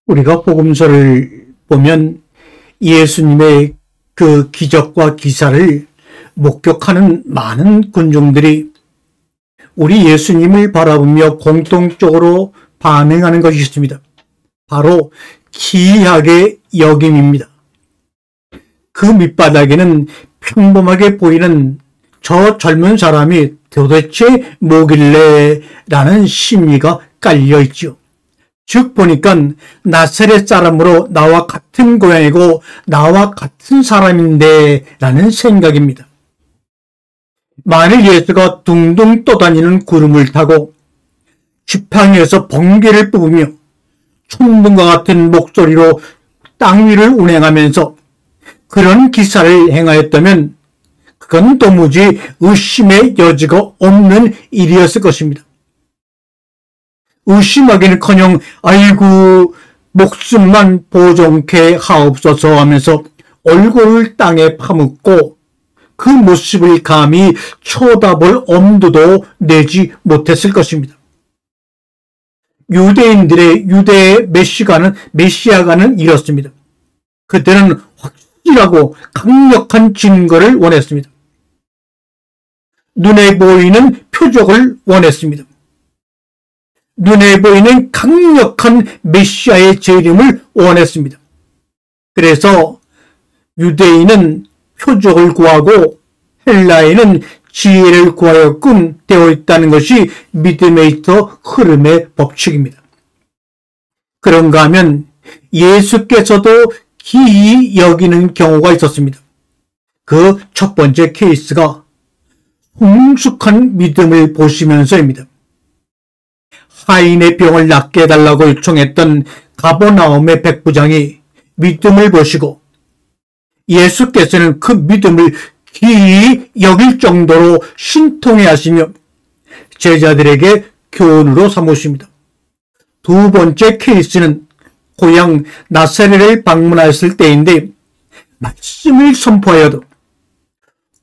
우리가 복음서를 보면 예수님의 그 기적과 기사를 목격하는 많은 군중들이 우리 예수님을 바라보며 공통적으로 반응하는 것이 있습니다. 바로 기이하게 여김입니다. 그 밑바닥에는 평범하게 보이는 저 젊은 사람이 도대체 뭐길래 라는 심리가 깔려있죠. 즉 보니까 나사렛 사람으로 나와 같은 고향이고 나와 같은 사람인데 라는 생각입니다. 만일 예수가 둥둥 떠다니는 구름을 타고 지팡이에서 번개를 뿜으며 천둥과 같은 목소리로 땅 위를 운행하면서 그런 기사를 행하였다면 그건 도무지 의심의 여지가 없는 일이었을 것입니다. 의심하기는커녕 아이고 목숨만 보존케 하옵소서 하면서 얼굴을 땅에 파묻고 그 모습을 감히 쳐다볼 엄두도 내지 못했을 것입니다. 유대인들의 유대의 메시아가는 이렇습니다. 그들은 확실하고 강력한 증거를 원했습니다. 눈에 보이는 표적을 원했습니다. 눈에 보이는 강력한 메시아의 재림을 원했습니다. 그래서 유대인은 표적을 구하고 헬라인은 지혜를 구하여끔 되어 있다는 것이 믿음에 있어 흐름의 법칙입니다. 그런가 하면 예수께서도 기이 여기는 경우가 있었습니다. 그 첫 번째 케이스가 성숙한 믿음을 보시면서입니다. 하인의 병을 낫게 해달라고 요청했던 가버나움의 백부장이 믿음을 보시고 예수께서는 그 믿음을 기이 여길 정도로 신통해 하시며 제자들에게 교훈으로 삼으십니다. 두 번째 케이스는 고향 나사렛을 방문하였을 때인데 말씀을 선포하여도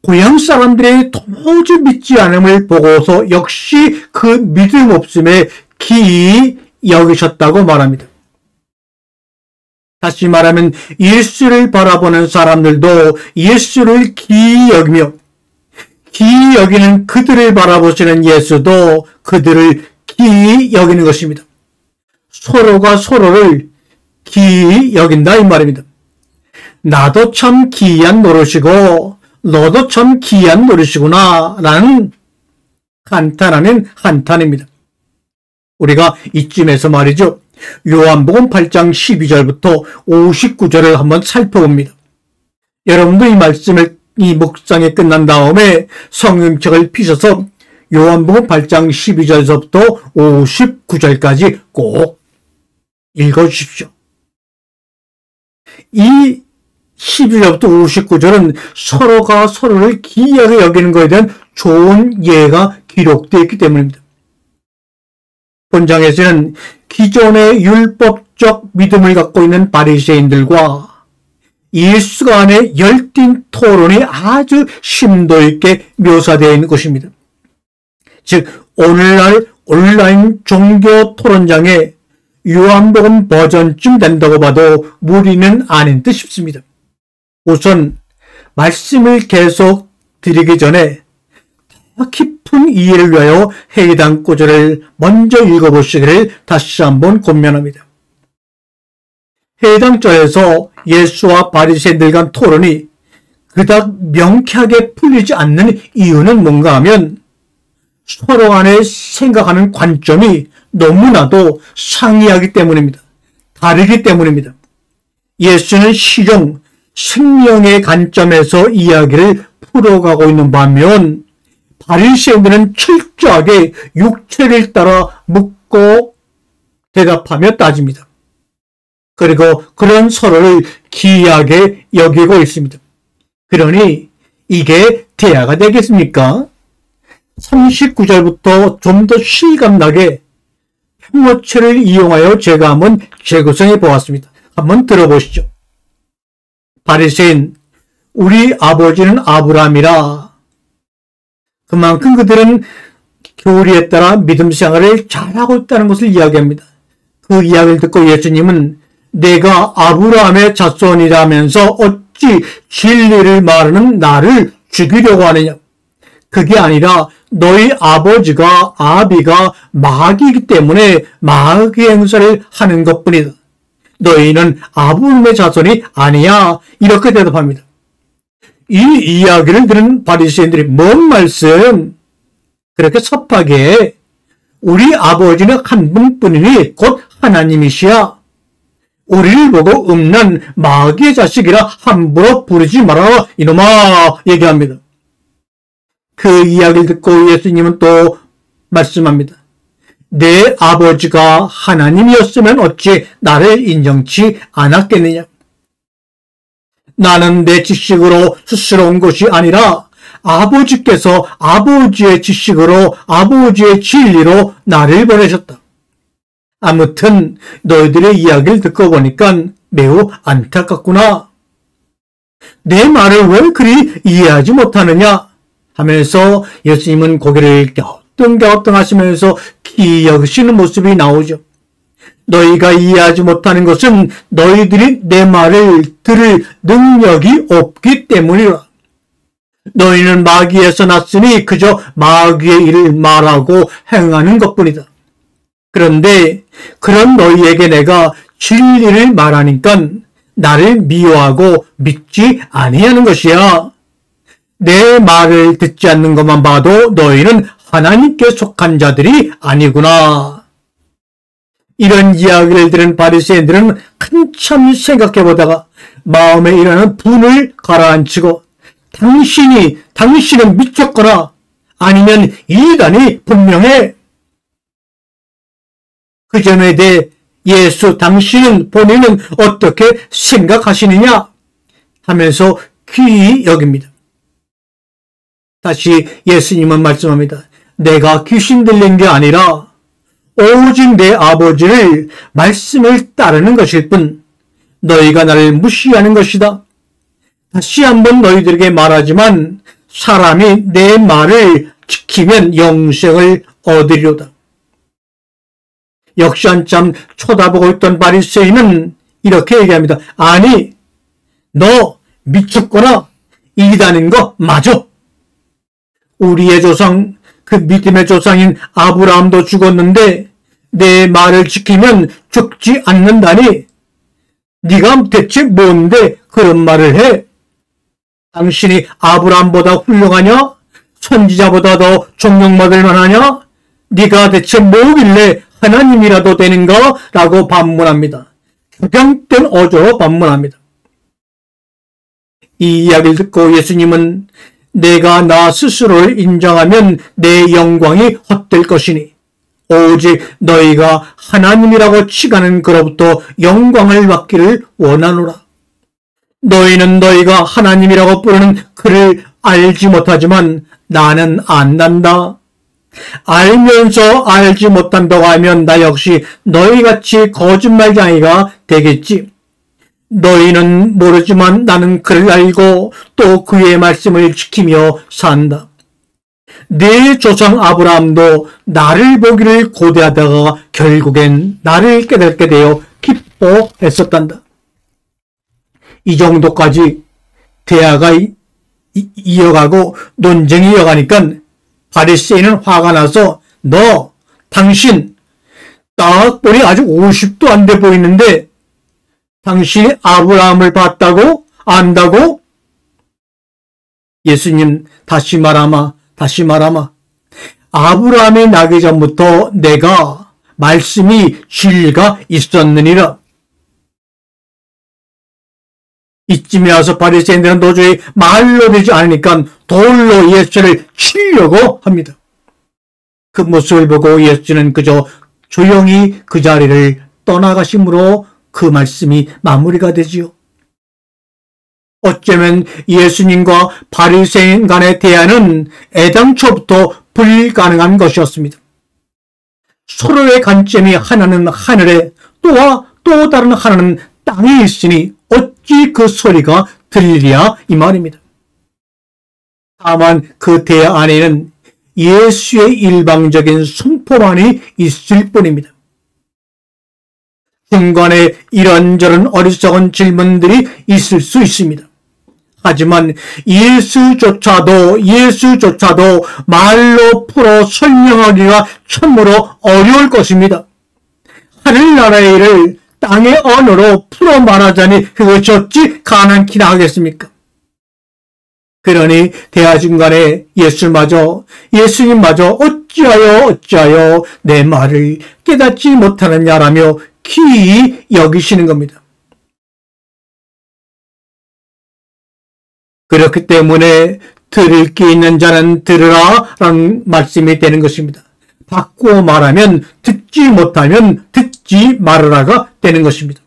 고향 사람들의 도무지 믿지 않음을 보고서 역시 그 믿음 없음에 기이 여기셨다고 말합니다. 다시 말하면 예수를 바라보는 사람들도 예수를 기이 여기며 기이 여기는 그들을 바라보시는 예수도 그들을 기이 여기는 것입니다. 서로가 서로를 기이 여긴다 이 말입니다. 나도 참 기이한 노릇이고 너도 참 기이한 노릇이구나 라는 한탄 아닌 한탄입니다. 우리가 이쯤에서 말이죠. 요한복음 8장 12절부터 59절을 한번 살펴봅니다. 여러분도 이 말씀을 이 묵상이 끝난 다음에 성경책을 피셔서 요한복음 8장 12절에서부터 59절까지 꼭 읽어주십시오. 이 12절부터 59절은 서로가 서로를 기이하게 여기는 것에 대한 좋은 예가 기록되어 있기 때문입니다. 본장에서는 기존의 율법적 믿음을 갖고 있는 바리새인들과 예수 간의 열띤 토론이 아주 심도 있게 묘사되어 있는 것입니다. 즉 오늘날 온라인 종교 토론장에 요한복음 버전쯤 된다고 봐도 무리는 아닌 듯 싶습니다. 우선 말씀을 계속 드리기 전에 더 깊은 이해를 위하여 해당 구절을 먼저 읽어보시기를 다시 한번 권면합니다. 해당 절에서 예수와 바리새인들 간 토론이 그닥 명쾌하게 풀리지 않는 이유는 뭔가 하면 서로 간에 생각하는 관점이 너무나도 상이하기 때문입니다. 다르기 때문입니다. 예수는 실용, 생명의 관점에서 이야기를 풀어가고 있는 반면 바리새인들은 철저하게 육체를 따라 묻고 대답하며 따집니다. 그리고 그런 서로를 기이하게 여기고 있습니다. 그러니 이게 대화가 되겠습니까? 39절부터 좀 더 실감나게 평어체를 이용하여 제가 한번 재구성해 보았습니다. 한번 들어보시죠. 바리새인, 우리 아버지는 아브라함이라. 그만큼 그들은 교리에 따라 믿음 생활을 잘하고 있다는 것을 이야기합니다. 그 이야기를 듣고 예수님은 내가 아브라함의 자손이라면서 어찌 진리를 말하는 나를 죽이려고 하느냐? 그게 아니라 너희 아버지가 아비가 마귀이기 때문에 마귀 행사를 하는 것뿐이다. 너희는 아브라함의 자손이 아니야. 이렇게 대답합니다. 이 이야기를 들은 바리새인들이 뭔 말씀? 그렇게 섭하게 우리 아버지는 한 분뿐이니 곧 하나님이시야. 우리를 보고 음란 마귀의 자식이라 함부로 부르지 마라 이놈아 얘기합니다. 그 이야기를 듣고 예수님은 또 말씀합니다. 내 아버지가 하나님이었으면 어찌 나를 인정치 않았겠느냐. 나는 내 지식으로 스스로 온 것이 아니라 아버지께서 아버지의 지식으로 아버지의 진리로 나를 보내셨다. 아무튼 너희들의 이야기를 듣고 보니까 매우 안타깝구나. 내 말을 왜 그리 이해하지 못하느냐 하면서 예수님은 고개를 갸우뚱갸우뚱 하시면서 기여시는 모습이 나오죠. 너희가 이해하지 못하는 것은 너희들이 내 말을 들을 능력이 없기 때문이라. 너희는 마귀에서 났으니 그저 마귀의 일을 말하고 행하는 것뿐이다. 그런데 그런 너희에게 내가 진리를 말하니까 나를 미워하고 믿지 아니하는 것이야. 내 말을 듣지 않는 것만 봐도 너희는 하나님께 속한 자들이 아니구나. 이런 이야기를 들은 바리새인들은 한참 생각해보다가 마음에 일어나는 분을 가라앉히고 당신은 미쳤거나 아니면 이단이 분명해. 그 점에 대해 예수 당신은 본인은 어떻게 생각하시느냐 하면서 귀히 여깁니다. 다시 예수님은 말씀합니다. 내가 귀신 들린 게 아니라 오직 내 아버지를 말씀을 따르는 것일 뿐 너희가 나를 무시하는 것이다. 다시 한번 너희들에게 말하지만 사람이 내 말을 지키면 영생을 얻으리로다. 역시 한참 쳐다보고 있던 바리새인은 이렇게 얘기합니다. 아니, 너 미쳤거나 이단인 거 맞아. 우리의 조상, 그 믿음의 조상인 아브라함도 죽었는데 내 말을 지키면 죽지 않는다니. 네가 대체 뭔데 그런 말을 해? 당신이 아브라함보다 훌륭하냐? 선지자보다 더 존경받을 만하냐? 네가 대체 뭐길래 하나님이라도 되는가? 라고 반문합니다. 격양된 어조로 반문합니다. 이 이야기를 듣고 예수님은 내가 나 스스로를 인정하면 내 영광이 헛될 것이니 오직 너희가 하나님이라고 치가는 그로부터 영광을 받기를 원하노라. 너희는 너희가 하나님이라고 부르는 그를 알지 못하지만 나는 안단다. 알면서 알지 못한다고 하면 나 역시 너희같이 거짓말쟁이가 되겠지. 너희는 모르지만 나는 그를 알고 또 그의 말씀을 지키며 산다. 내 조상 아브라함도 나를 보기를 고대하다가 결국엔 나를 깨닫게 되어 기뻐했었단다. 이 정도까지 대화가 이어가고 논쟁이 이어가니까 바리새인은 화가 나서 당신 딱 보니 아직 50도 안 돼 보이는데 당신이 아브라함을 봤다고? 안다고? 예수님 다시 말하마 아브라함이 나기 전부터 내가 말씀이 진리가 있었느니라. 이쯤에 와서 바리새인들은 도저히 말로 되지 않으니까 돌로 예수를 치려고 합니다. 그 모습을 보고 예수는 그저 조용히 그 자리를 떠나가심으로 그 말씀이 마무리가 되지요. 어쩌면 예수님과 바리새인 간의 대화는 애당초부터 불가능한 것이었습니다. 서로의 관점이 하나는 하늘에 또 다른 하나는 땅에 있으니 어찌 그 소리가 들리랴 이 말입니다. 다만 그 대화 안에는 예수의 일방적인 선포만이 있을 뿐입니다. 중간에 이런저런 어리석은 질문들이 있을 수 있습니다. 하지만 예수조차도 말로 풀어 설명하기가 참으로 어려울 것입니다. 하늘나라의 일을 땅의 언어로 풀어 말하자니 그것이 어찌 가능키나 하겠습니까? 그러니 대화 중간에 예수님마저 어찌하여 내 말을 깨닫지 못하느냐라며 기이 여기시는 겁니다. 그렇기 때문에 들을 귀 있는 자는 들으라 라는 말씀이 되는 것입니다. 바꾸어 말하면 듣지 못하면 듣지 말으라가 되는 것입니다.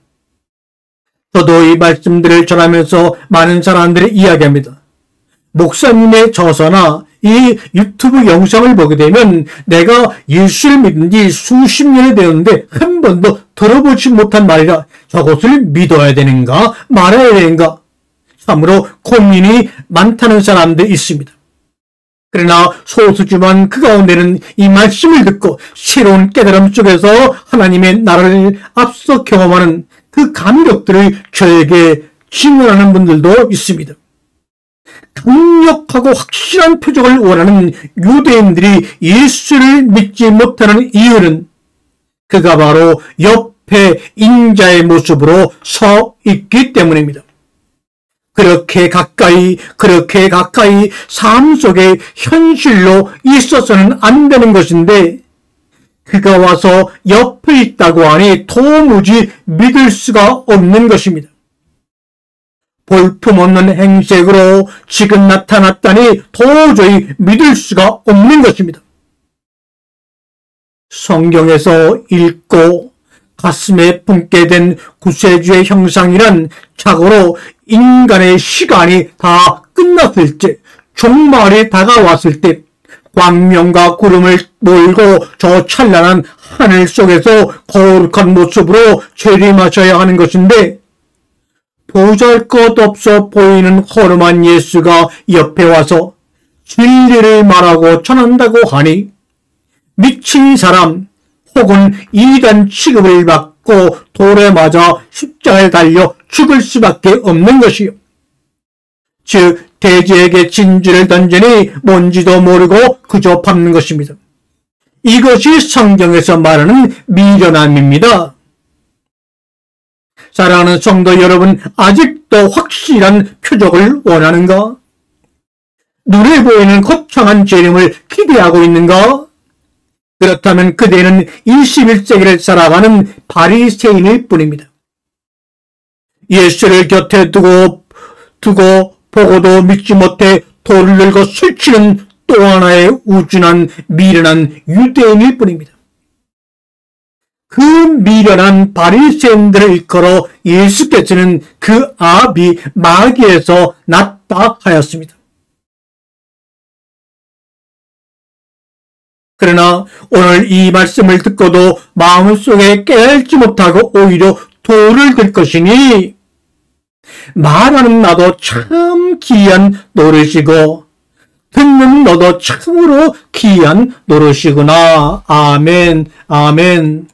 저도 이 말씀들을 전하면서 많은 사람들이 이야기합니다. 목사님의 저서나 이 유튜브 영상을 보게 되면 내가 예수를 믿은 지 수십 년이 되었는데 한 번도 들어보지 못한 말이라 저것을 믿어야 되는가 말아야 되는가 참으로 고민이 많다는 사람들이 있습니다. 그러나 소수지만 그 가운데는 이 말씀을 듣고 새로운 깨달음 속에서 하나님의 나라를 앞서 경험하는 그 감격들을 저에게 증언하는 분들도 있습니다. 강력하고 확실한 표적을 원하는 유대인들이 예수를 믿지 못하는 이유는 그가 바로 옆에 인자의 모습으로 서 있기 때문입니다. 그렇게 가까이 삶 속에 현실로 있어서는 안 되는 것인데 그가 와서 옆에 있다고 하니 도무지 믿을 수가 없는 것입니다. 볼품없는 행색으로 지금 나타났다니 도저히 믿을 수가 없는 것입니다. 성경에서 읽고 가슴에 품게 된 구세주의 형상이란 자고로 인간의 시간이 다 끝났을 때, 종말이 다가왔을 때 광명과 구름을 몰고 저 찬란한 하늘 속에서 거룩한 모습으로 재림하셔야 하는 것인데 보잘것없어 보이는 허름한 예수가 옆에 와서 진리를 말하고 전한다고 하니 미친 사람 혹은 이단 취급을 받고 돌에 맞아 십자가에 달려 죽을 수밖에 없는 것이요. 즉 돼지에게 진주를 던지니 뭔지도 모르고 그저 밟는 것입니다. 이것이 성경에서 말하는 미련함입니다. 사랑하는 성도 여러분, 아직도 확실한 표적을 원하는가? 눈에 보이는 거창한 재림을 기대하고 있는가? 그렇다면 그대는 21세기를 살아가는 바리새인일 뿐입니다. 예수를 곁에 두고 보고도 믿지 못해 돌을 들고 설치는 또 하나의 우준한 미련한 유대인일 뿐입니다. 그 미련한 바리새인들을 일컬어 예수께서는 그 아비 마귀에서 났다 하였습니다. 그러나 오늘 이 말씀을 듣고도 마음속에 깨닫지 못하고 오히려 돌을 들 것이니 말하는 나도 참 귀한 노릇이고 듣는 너도 참으로 귀한 노릇이구나. 아멘, 아멘.